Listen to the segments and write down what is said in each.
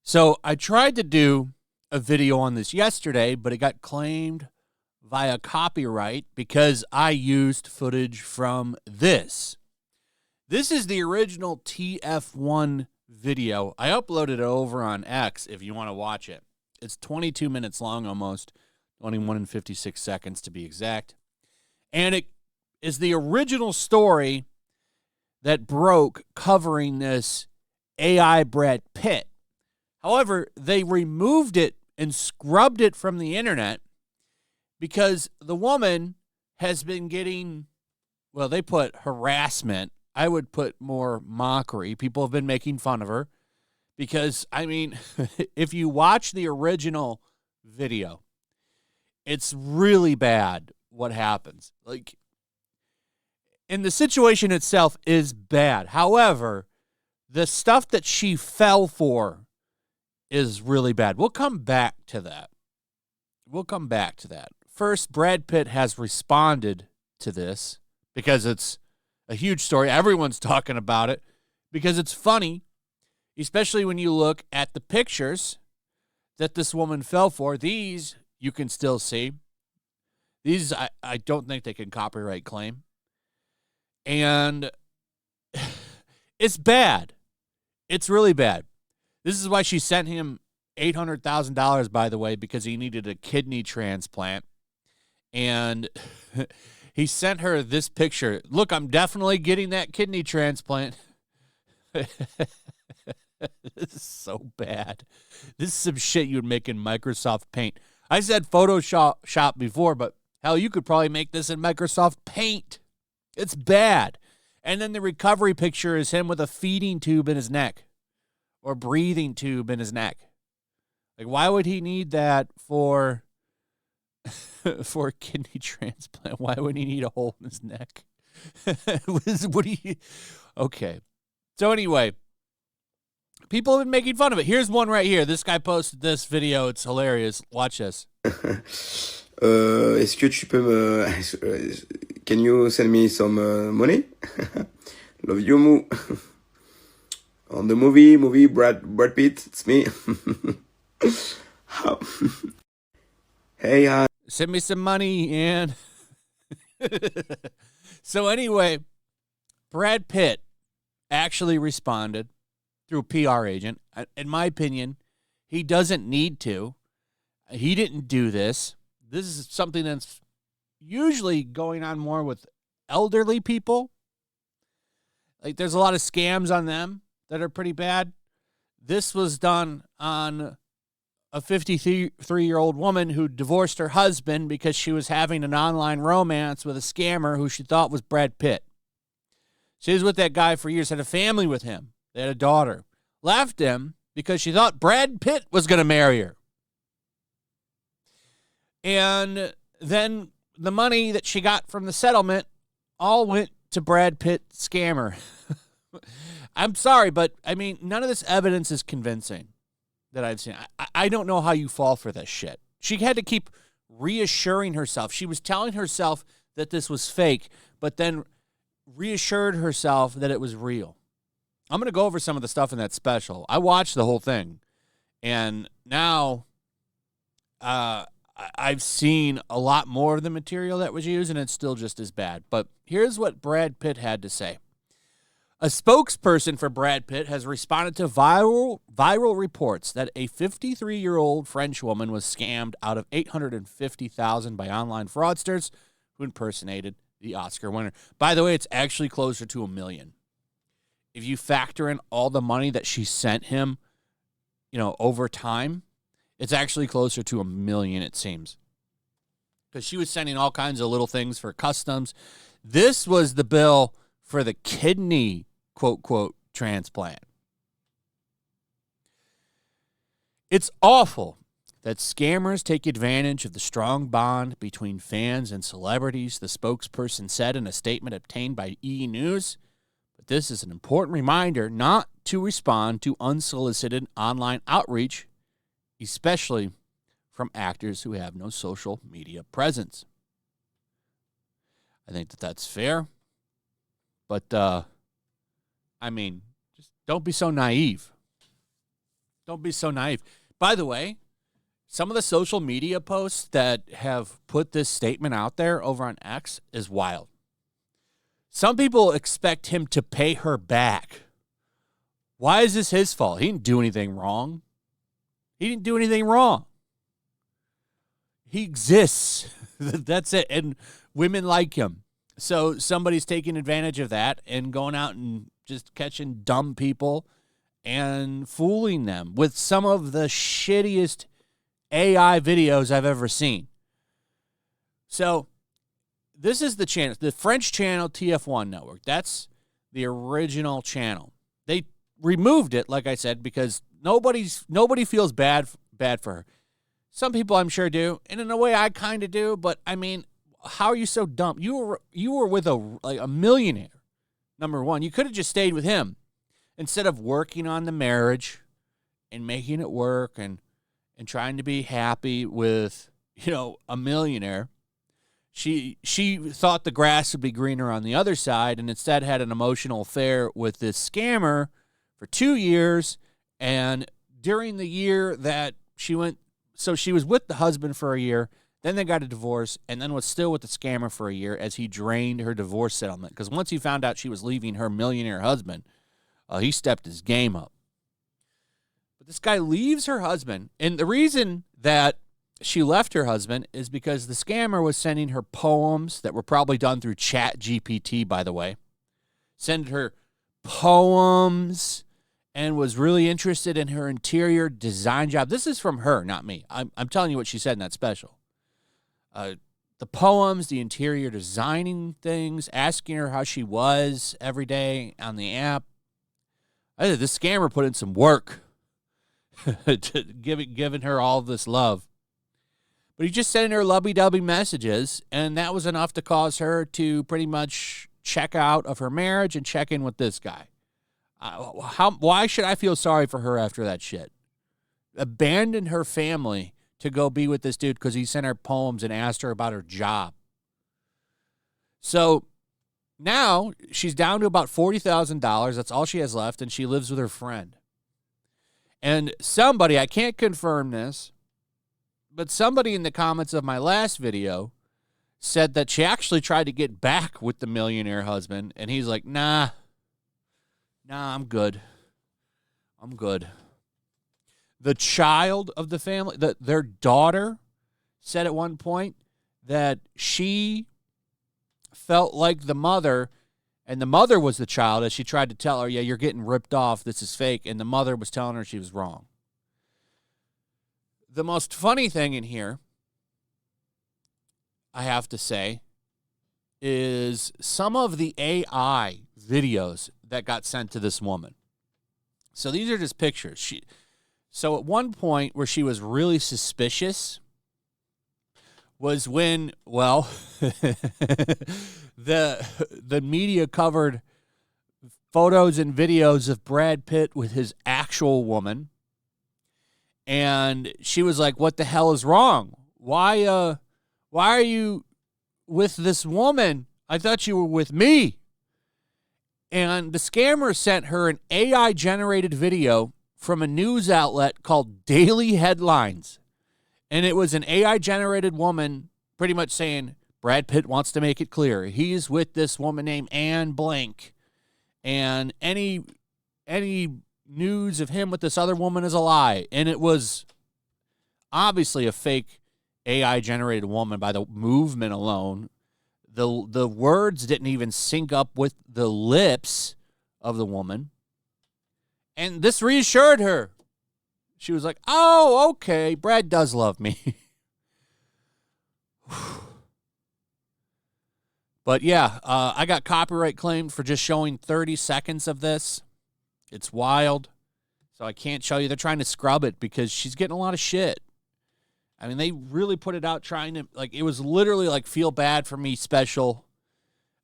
So I tried to do a video on this yesterday, but it got claimed via copyright because I used footage from this. This is the original TF1 video. I uploaded it over on X if you want to watch it. It's 22 minutes long almost, 21 and 56 seconds to be exact. And it is the original story that broke covering this AI Brad Pitt. However, they removed it and scrubbed it from the internet because the woman has been getting, well, they put harassment. I would put more mockery. People have been making fun of her because, I mean, if you watch the original video, it's really bad what happens. Like, and the situation itself is bad. However, the stuff that she fell for is really bad. We'll come back to that. First, Brad Pitt has responded to this because it's a huge story. Everyone's talking about it because it's funny, especially when you look at the pictures that this woman fell for. These you can still see. These I don't think they can copyright claim. And it's bad. It's really bad. This is why she sent him $800,000, by the way, because he needed a kidney transplant. And he sent her this picture. Look, I'm definitely getting that kidney transplant. This is so bad. This is some shit you would make in Microsoft Paint. I said Photoshop before, but hell, you could probably make this in Microsoft Paint. It's bad. And then the recovery picture is him with a feeding tube in his neck. Or breathing tube in his neck. Like, why would he need that for a kidney transplant? Why would he need a hole in his neck? Okay. So anyway, people have been making fun of it. Here's one right here. This guy posted this video. It's hilarious. Watch this. Est-ce que tu peux me... Can you send me some money? Love you, Moo. On the movie Brad Pitt, it's me. Hey, hi. Send me some money, and so anyway, Brad Pitt actually responded through a PR agent. In my opinion, he doesn't need to. He didn't do this. This is something that's usually going on more with elderly people. Like, there's a lot of scams on them that are pretty bad. This was done on a 53-year-old woman who divorced her husband because she was having an online romance with a scammer who she thought was Brad Pitt. She was with that guy for years, had a family with him. They had a daughter. Left him because she thought Brad Pitt was going to marry her. And then the money that she got from the settlement all went to Brad Pitt scammer. I'm sorry, but, I mean, none of this evidence is convincing that I've seen. I don't know how you fall for this shit. She had to keep reassuring herself. She was telling herself that this was fake, but then reassured herself that it was real. I'm going to go over some of the stuff in that special. I watched the whole thing, and now I've seen a lot more of the material that was used, and it's still just as bad. But here's what Brad Pitt had to say. A spokesperson for Brad Pitt has responded to viral reports that a 53-year-old French woman was scammed out of $850,000 by online fraudsters who impersonated the Oscar winner. By the way, it's actually closer to $1 million. If you factor in all the money that she sent him, over time, it's actually closer to $1 million, it seems. Because she was sending all kinds of little things for customs. This was the bill for the kidney, quote, transplant. It's awful that scammers take advantage of the strong bond between fans and celebrities, the spokesperson said in a statement obtained by E! News. But this is an important reminder not to respond to unsolicited online outreach, especially from actors who have no social media presence. I think that that's fair. But, I mean, just don't be so naive. Don't be so naive. By the way, some of the social media posts that have put this statement out there over on X is wild. Some people expect him to pay her back. Why is this his fault? He didn't do anything wrong. He didn't do anything wrong. He exists. That's it. And women like him. So somebody's taking advantage of that and going out and just catching dumb people and fooling them with some of the shittiest AI videos I've ever seen. So this is the channel, the French channel TF1 network. That's the original channel. They removed it, like I said, because nobody feels bad for her. Some people I'm sure do, and in a way I kind of do, but I mean, how are you so dumb? You were with a millionaire. Number one, you could have just stayed with him instead of working on the marriage and making it work and trying to be happy with, a millionaire. She thought the grass would be greener on the other side and instead had an emotional affair with this scammer for 2 years. And during the year that she was with the husband for a year, then they got a divorce, and then was still with the scammer for a year as he drained her divorce settlement. Because once he found out she was leaving her millionaire husband, he stepped his game up. But this guy leaves her husband, and the reason that she left her husband is because the scammer was sending her poems that were probably done through ChatGPT, by the way. Sent her poems and was really interested in her interior design job. This is from her, not me. I'm telling you what she said in that special. The poems, the interior designing things, asking her how she was every day on the app. This scammer put in some work to giving her all this love. But he just sent her lovey-dovey messages, and that was enough to cause her to pretty much check out of her marriage and check in with this guy. Why should I feel sorry for her after that shit? Abandoned her family to go be with this dude because he sent her poems and asked her about her job. So now she's down to about $40,000. That's all she has left, and she lives with her friend. And somebody, I can't confirm this, but somebody in the comments of my last video said that she actually tried to get back with the millionaire husband, and he's like, nah, I'm good. The child of the family, their daughter, said at one point that she felt like the mother, and the mother was the child, as she tried to tell her, yeah, you're getting ripped off, this is fake, and the mother was telling her she was wrong. The most funny thing in here, I have to say, is some of the AI videos that got sent to this woman. So these are just pictures. So at one point where she was really suspicious was when, well, the media covered photos and videos of Brad Pitt with his actual woman. And she was like, what the hell is wrong? Why are you with this woman? I thought you were with me. And the scammer sent her an AI-generated video from a news outlet called Daily Headlines. And it was an AI-generated woman pretty much saying, Brad Pitt wants to make it clear he's with this woman named Anne Blank. And any news of him with this other woman is a lie. And it was obviously a fake AI-generated woman by the movement alone. The words didn't even sync up with the lips of the woman. And this reassured her. She was like, oh, okay, Brad does love me. But yeah, I got copyright claimed for just showing 30 seconds of this. It's wild. So I can't show you. They're trying to scrub it because she's getting a lot of shit. I mean, they really put it out trying to, like, it was literally like feel bad for me special.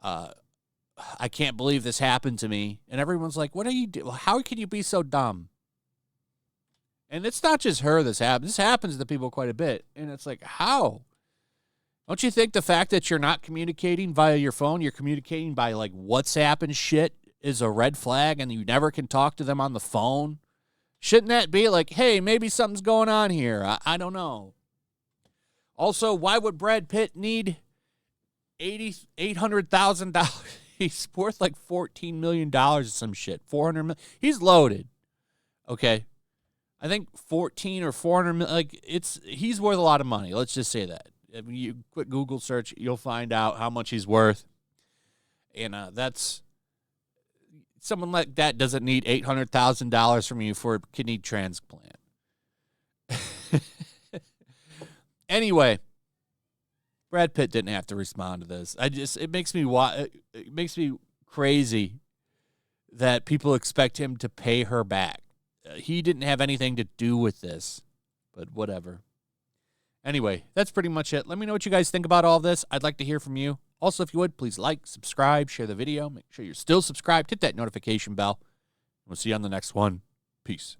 I can't believe this happened to me. And everyone's like, what are you doing? How can you be so dumb? And it's not just her this happens. This happens to people quite a bit. And it's like, how? Don't you think the fact that you're not communicating via your phone, you're communicating by like WhatsApp and shit is a red flag, and you never can talk to them on the phone? Shouldn't that be like, hey, maybe something's going on here? I don't know. Also, why would Brad Pitt need $800,000? He's worth like $14 million or some shit. $400 million. He's loaded. Okay. I think 14 or 400 million. Like, he's worth a lot of money. Let's just say that. I mean, you quick Google search, you'll find out how much he's worth. And that's someone like that doesn't need $800,000 from you for a kidney transplant. Anyway, Brad Pitt didn't have to respond to this. It makes me crazy that people expect him to pay her back. He didn't have anything to do with this, but whatever. Anyway, that's pretty much it. Let me know what you guys think about all this. I'd like to hear from you. Also, if you would, please like, subscribe, share the video. Make sure you're still subscribed. Hit that notification bell. We'll see you on the next one. Peace.